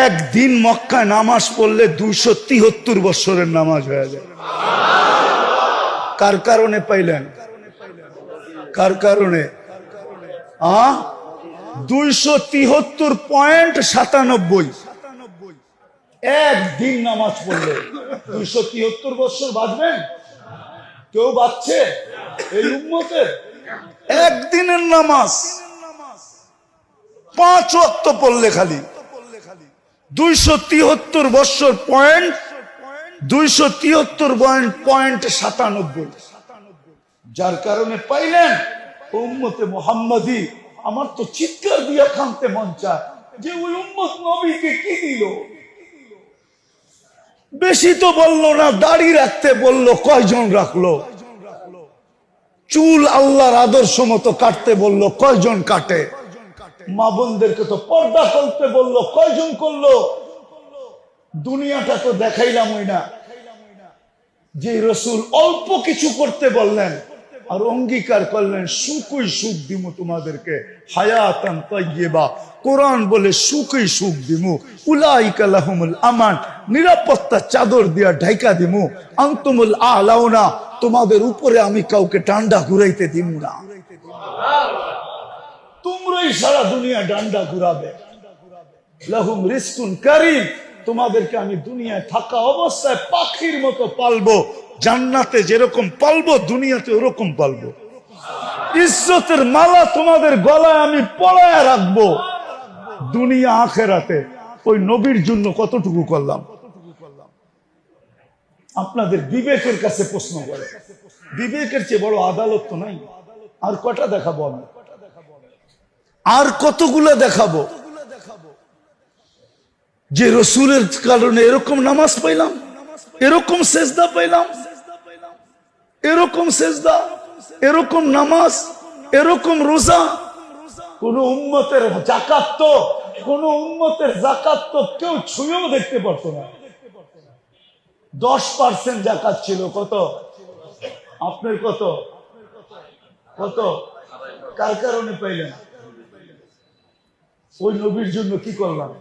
একদিন মক্কায় নামাজ পড়লে 273 বছরের নামাজ হয়ে যায়। কার কারণে পাইলেন? কার কারণে? 273.97 একদিন নামাজ পড়লে 273 বছর বাঁচবেন? কেউ বাঁচছে এই উম্মতে? একদিনের নামাজ 5 ওয়াক্ত পড়লে খালি 273 বছর পয়েন্ট 273.97। যার কারণে পাইলেন উম্মতে মুহাম্মাদি। আমার তো চিৎকার দিয়া কাঁদতে মন চায় যে ওই উম্মত নবীকে কি দিল। বেশি তো বললো না, দাড়ি রাখতে বললো, কয়জন রাখলো? চুল আল্লাহর আদর্শ মতো কাটতে বললো, কয়জন কাটে? মা বোনদেরকে তো পর্দা করতে বললো, কয়জন করলো? দুনিয়াটা তো দেখাইলামই না। যে রসুল অল্প কিছু করতে বললেন আর অঙ্গীকার করলেন সুখই সুখ দিমু তোমাদেরকে, হায়াতান তাইয়্যিবা। কোরআন বলে সুখই সুখ দিমু, উলাইকা লাহুমুল আমান, নিরাপত্তা চাদর দিয়া ঢাইকা দিমু, আনতুমুল আলাউনা, তোমাদের উপরে আমি কাউকে ডান্ডা ঘুরাইতে দিমু না। তোমরাই সারা দুনিয়া ডান্ডা ঘুরাবে। লাহুম রিজকুন কারীম, তোমাদেরকে আমি দুনিয়ায় থাকা অবস্থায় পাখির মতো পালবো। জান্নাতে যেরকম পালবো দুনিয়াতে ওরকম পালবো। ইজ্জতের মালা তোমাদের গলায় আমি পরায়া রাখবো। দুনিয়া আখেরাতে ওই নবীর জন্য কতটুকু করলাম? আপনাদের বিবেকের কাছে প্রশ্ন করে। বিবেকের চেয়ে বড় আদালত তো নাই। আর কটা দেখাবো আমি? আর কতগুলো দেখাবো যে রসুলের কারণে এরকম নামাজ পাইলাম, এরকম সেজদা পাইলাম, এরকম সেজদা, এরকম নামাজ, এরকম রোজা। কোন উম্মতের যাকাত তো, কোন উম্মতের যাকাত তো কেউ ছুঁয়েও দেখতে পারতো না। 10% যাকাত ছিল। কত? আপনার কত? কত? কার কারণে পাইলেন? ওই নবীর জন্য কি করলাম?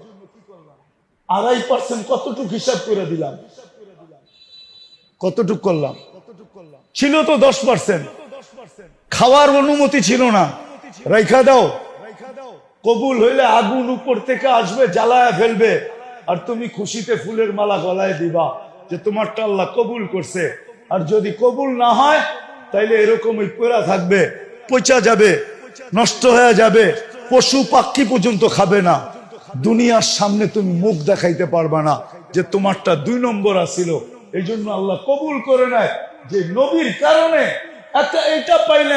2.5% কতটুক হিসাব করে দিলাম? কতটুক করলাম? ছিল তো 10%। খাওয়ার অনুমতি ছিল না, রাইখা দাও। কবুল হইলে আগুন উপর থেকে আসবে, জ্বালায়া ফেলবে, আর তুমি খুশিতে ফুলের মালা গলায় দিবা যে তোমারটা আল্লাহ কবুল করছে। আর যদি কবুল না হয় তাইলে এরকমই পড়া থাকবে, পচা যাবে, নষ্ট হয়ে যাবে, পশু পাখি পর্যন্ত খাবে না। দুনিয়ার সামনে তুমি মুখ দেখাইতে পারবা না যে তোমারটা 2 নম্বর আসিল। এই জন্য আল্লাহ কবুল করে নেয় যে নবীর কারণে এটা পাইলে